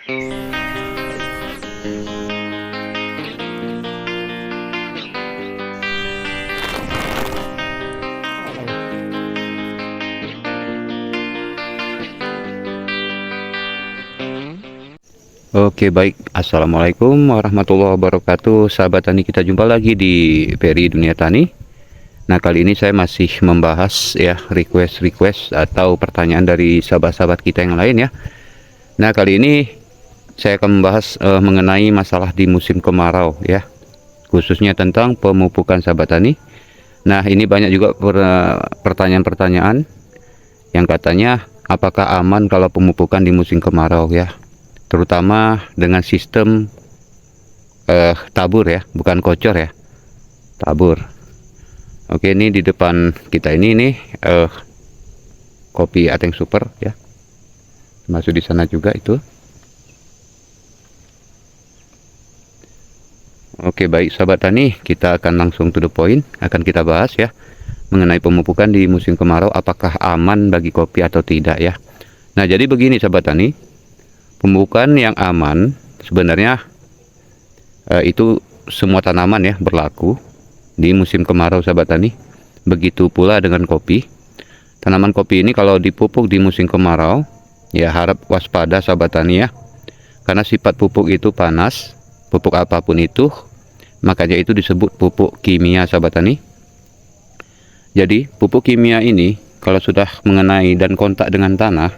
Oke, baik. Assalamualaikum warahmatullahi wabarakatuh. Sahabat tani, kita jumpa lagi di Peri Dunia Tani. Nah, kali ini saya masih membahas ya request atau pertanyaan dari sahabat-sahabat kita yang lain ya. Nah, kali ini saya akan membahas mengenai masalah di musim kemarau ya, khususnya tentang pemupukan sahabat tani. Nah, ini banyak juga pertanyaan-pertanyaan yang katanya apakah aman kalau pemupukan di musim kemarau ya, terutama dengan sistem tabur ya, bukan kocor ya, tabur. Oke, ini di depan kita ini nih kopi Ateng Super ya, masuk di sana juga itu. Oke, baik sahabat tani, kita akan langsung to the point, akan kita bahas ya mengenai pemupukan di musim kemarau, apakah aman bagi kopi atau tidak ya. Nah, jadi begini sahabat tani, pemupukan yang aman sebenarnya itu semua tanaman ya berlaku di musim kemarau sahabat tani. Begitu pula dengan kopi. Tanaman kopi ini kalau dipupuk di musim kemarau ya harap waspada sahabat tani ya, karena sifat pupuk itu panas, pupuk apapun itu, makanya itu disebut pupuk kimia sahabat tani. Jadi pupuk kimia ini kalau sudah mengenai dan kontak dengan tanah,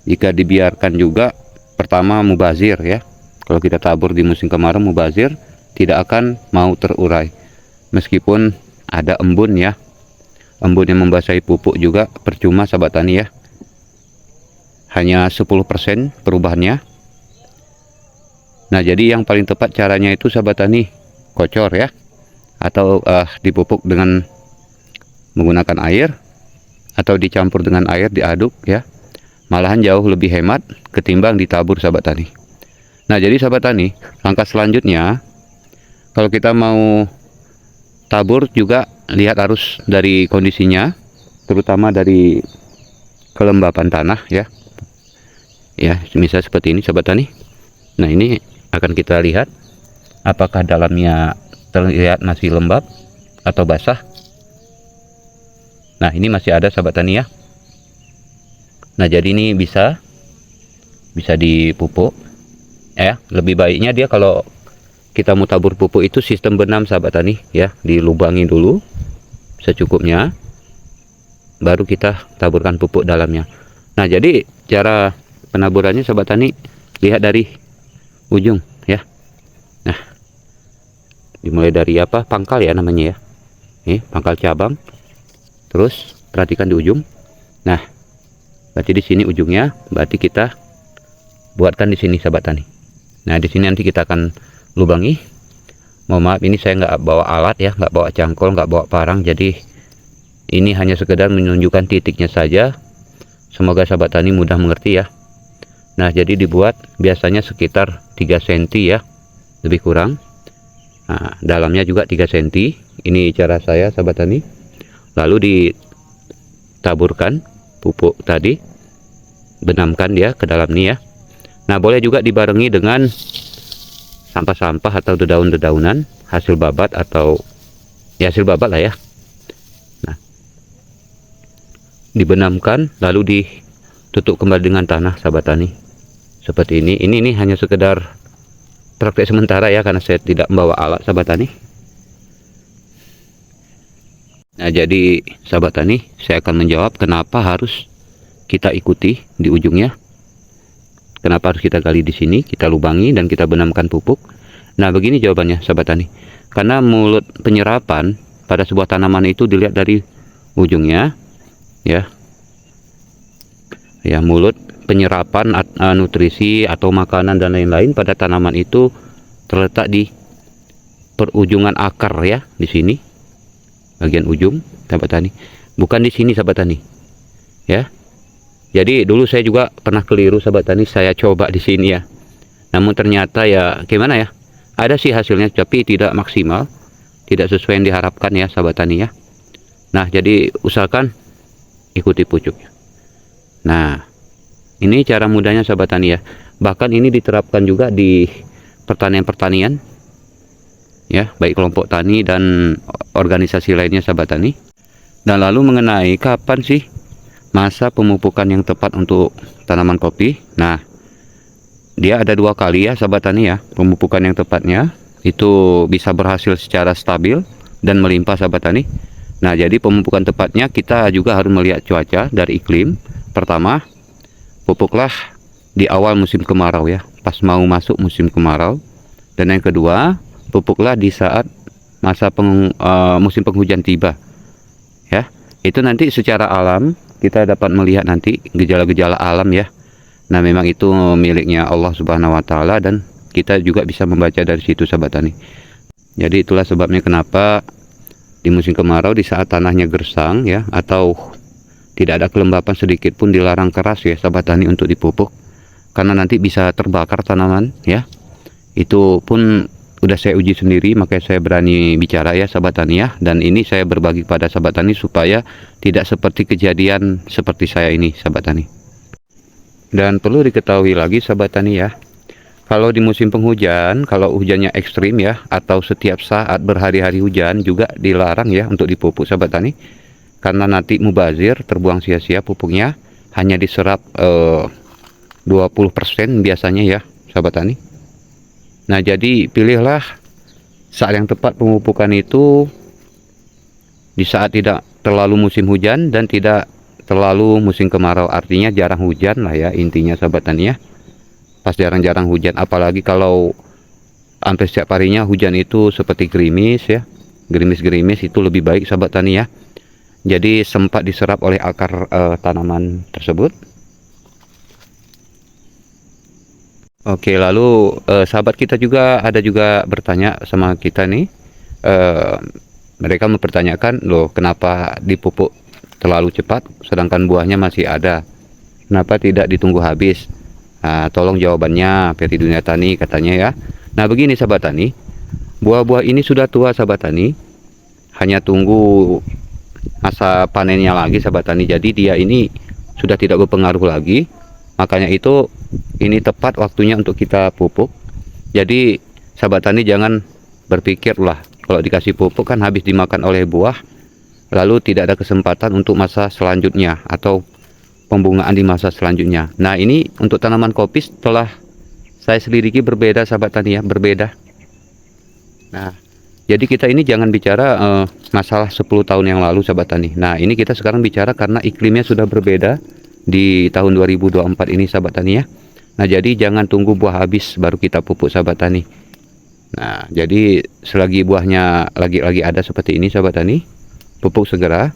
jika dibiarkan juga, pertama mubazir ya. Kalau kita tabur di musim kemarau mubazir, tidak akan mau terurai. Meskipun ada embun ya, embun yang membasahi pupuk juga percuma sahabat tani ya, hanya 10% perubahannya. Nah, jadi yang paling tepat caranya itu sahabat tani kocor ya, atau dipupuk dengan menggunakan air atau dicampur dengan air, diaduk ya, malahan jauh lebih hemat ketimbang ditabur sahabat tani. Nah, jadi sahabat tani, langkah selanjutnya kalau kita mau tabur juga lihat arus dari kondisinya, terutama dari kelembapan tanah ya. Ya, misal seperti ini sahabat tani. Nah, ini akan kita lihat apakah dalamnya terlihat masih lembab atau basah. Nah, ini masih ada sahabat tani ya. Nah, jadi ini bisa dipupuk ya. Lebih baiknya dia kalau kita mau tabur pupuk itu sistem benam sahabat tani ya, dilubangi dulu secukupnya, baru kita taburkan pupuk dalamnya. Nah, jadi cara penaburannya sahabat tani lihat dari ujung ya. Nah, dimulai dari apa, pangkal ya namanya ya, ini pangkal cabang, terus perhatikan di ujung. Nah, berarti di sini ujungnya, berarti kita buatkan di sini sahabat tani. Nah, di sini nanti kita akan lubangi. Mohon maaf, ini saya nggak bawa alat ya, nggak bawa cangkol, nggak bawa parang, jadi ini hanya sekedar menunjukkan titiknya saja. Semoga sahabat tani mudah mengerti ya. Nah, jadi dibuat biasanya sekitar 3 cm ya, lebih kurang. Nah, dalamnya juga 3 cm. Ini cara saya sahabat tani. Lalu ditaburkan pupuk tadi, benamkan dia ke dalam nih ya. Nah, boleh juga dibarengi dengan sampah-sampah atau dedaun-dedaunan hasil babat, atau ya hasil babat lah ya. Nah, dibenamkan lalu ditutup kembali dengan tanah sahabat tani seperti ini. Ini hanya sekedar praktek sementara ya, karena saya tidak membawa alat sahabat tani. Nah, jadi sahabat tani, saya akan menjawab kenapa harus kita ikuti di ujungnya. Kenapa harus kita gali di sini, kita lubangi dan kita benamkan pupuk? Nah, begini jawabannya sahabat tani. Karena mulut penyerapan pada sebuah tanaman itu dilihat dari ujungnya ya. Ya, mulut penyerapan nutrisi atau makanan dan lain-lain pada tanaman itu terletak di perujungan akar ya, di sini. Bagian ujung sahabat tani. Bukan di sini sahabat tani. Ya. Jadi dulu saya juga pernah keliru sahabat tani, saya coba di sini ya. Namun ternyata ya gimana ya? Ada sih hasilnya tapi tidak maksimal, tidak sesuai yang diharapkan ya sahabat tani ya. Nah, jadi usahakan ikuti pucuknya. Nah, Ini cara mudahnya sahabat tani ya. Bahkan ini diterapkan juga di pertanian ya, baik kelompok tani dan organisasi lainnya sahabat tani. Dan lalu mengenai kapan sih masa pemupukan yang tepat untuk tanaman kopi. Nah, dia ada 2 kali ya sahabat tani ya. Pemupukan yang tepatnya itu bisa berhasil secara stabil dan melimpah sahabat tani. Nah, jadi pemupukan tepatnya kita juga harus melihat cuaca dari iklim. Pertama, pupuklah di awal musim kemarau ya, pas mau masuk musim kemarau. Dan yang kedua, pupuklah di saat masa musim penghujan tiba ya. Itu nanti secara alam kita dapat melihat nanti gejala-gejala alam ya. Nah, memang itu miliknya Allah Subhanahu wa taala dan kita juga bisa membaca dari situ sahabat tani. Jadi itulah sebabnya kenapa di musim kemarau di saat tanahnya gersang ya, atau tidak ada kelembapan sedikit pun dilarang keras ya sahabat tani untuk dipupuk, karena nanti bisa terbakar tanaman ya. Itu pun udah saya uji sendiri, makanya saya berani bicara ya sahabat tani ya. Dan ini saya berbagi pada sahabat tani supaya tidak seperti kejadian seperti saya ini sahabat tani. Dan perlu diketahui lagi sahabat tani ya, kalau di musim penghujan, kalau hujannya ekstrim ya, atau setiap saat berhari-hari hujan juga dilarang ya untuk dipupuk sahabat tani. Karena nanti mubazir, terbuang sia-sia pupuknya, hanya diserap 20% biasanya ya sahabat tani. Nah, jadi pilihlah saat yang tepat pemupukan itu di saat tidak terlalu musim hujan dan tidak terlalu musim kemarau. Artinya jarang hujan lah ya intinya sahabat tani ya. Pas jarang-jarang hujan, apalagi kalau hampir setiap harinya hujan itu seperti gerimis ya, gerimis-gerimis, itu lebih baik sahabat tani ya. Jadi sempat diserap oleh akar tanaman tersebut. Oke, lalu sahabat kita juga ada juga bertanya sama kita nih, mereka mempertanyakan, loh kenapa dipupuk terlalu cepat sedangkan buahnya masih ada, kenapa tidak ditunggu habis? Nah, tolong jawabannya Peri Dunia Tani katanya ya. Nah, begini sahabat tani, buah-buah ini sudah tua sahabat tani, hanya tunggu masa panennya lagi sahabat tani. Jadi dia ini sudah tidak berpengaruh lagi, makanya itu ini tepat waktunya untuk kita pupuk. Jadi sahabat tani jangan berpikir lah kalau dikasih pupuk kan habis dimakan oleh buah, lalu tidak ada kesempatan untuk masa selanjutnya atau pembungaan di masa selanjutnya. Nah, ini untuk tanaman kopi setelah saya selidiki berbeda sahabat tani ya, berbeda. Nah, jadi kita ini jangan bicara masalah 10 tahun yang lalu sahabat tani. Nah, ini kita sekarang bicara karena iklimnya sudah berbeda di tahun 2024 ini sahabat tani ya. Nah, jadi jangan tunggu buah habis baru kita pupuk sahabat tani. Nah, jadi selagi buahnya lagi ada seperti ini sahabat tani, pupuk segera.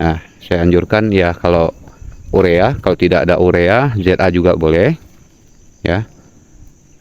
Nah, saya anjurkan ya kalau urea, kalau tidak ada urea, ZA juga boleh ya.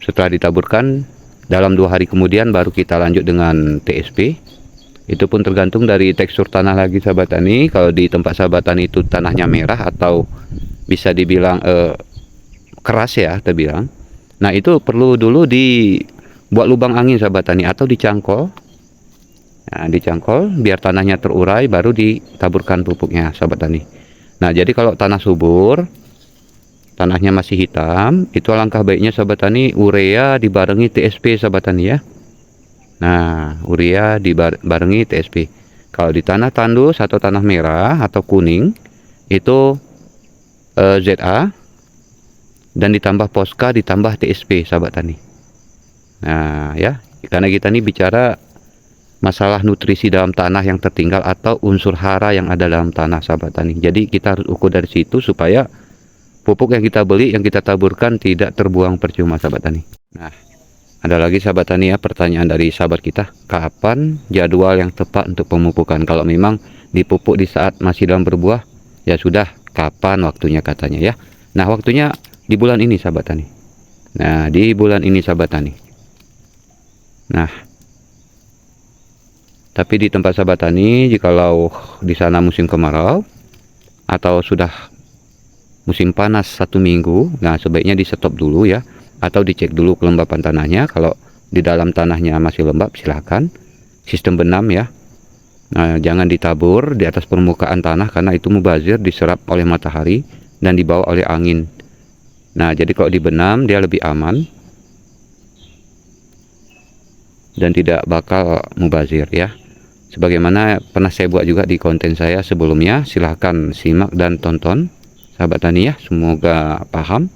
Setelah ditaburkan dalam 2 hari kemudian baru kita lanjut dengan TSP. Itu pun tergantung dari tekstur tanah lagi sahabat tani. Kalau di tempat sahabat tani itu tanahnya merah atau bisa dibilang keras ya terbilang, nah itu perlu dulu dibuat lubang angin sahabat tani atau dicangkol. Nah, dicangkol biar tanahnya terurai baru ditaburkan pupuknya sahabat tani. Nah, jadi kalau tanah subur, tanahnya masih hitam, itu alangkah baiknya sahabat tani urea dibarengi TSP sahabat tani ya. Nah, urea dibarengi TSP. Kalau di tanah tandus atau tanah merah atau kuning itu ZA dan ditambah Posca ditambah TSP sahabat tani. Nah, ya, karena kita ini bicara masalah nutrisi dalam tanah yang tertinggal atau unsur hara yang ada dalam tanah sahabat tani. Jadi kita harus ukur dari situ supaya pupuk yang kita beli, yang kita taburkan tidak terbuang percuma sahabat tani. Nah, ada lagi sahabat tani ya pertanyaan dari sahabat kita, kapan jadwal yang tepat untuk pemupukan? Kalau memang dipupuk di saat masih dalam berbuah, ya sudah kapan waktunya katanya ya. Nah, waktunya di bulan ini sahabat tani. Nah, di bulan ini sahabat tani. Nah, tapi di tempat sahabat tani, jikalau di sana musim kemarau atau sudah musim panas 1 minggu, nah sebaiknya di stop dulu ya, atau dicek dulu kelembapan tanahnya. Kalau di dalam tanahnya masih lembab, silahkan sistem benam ya. Nah, jangan ditabur di atas permukaan tanah karena itu mubazir, diserap oleh matahari dan dibawa oleh angin. Nah, jadi kalau dibenam dia lebih aman dan tidak bakal mubazir ya. Sebagaimana pernah saya buat juga di konten saya sebelumnya, silahkan simak dan tonton sahabat tani ya, semoga paham.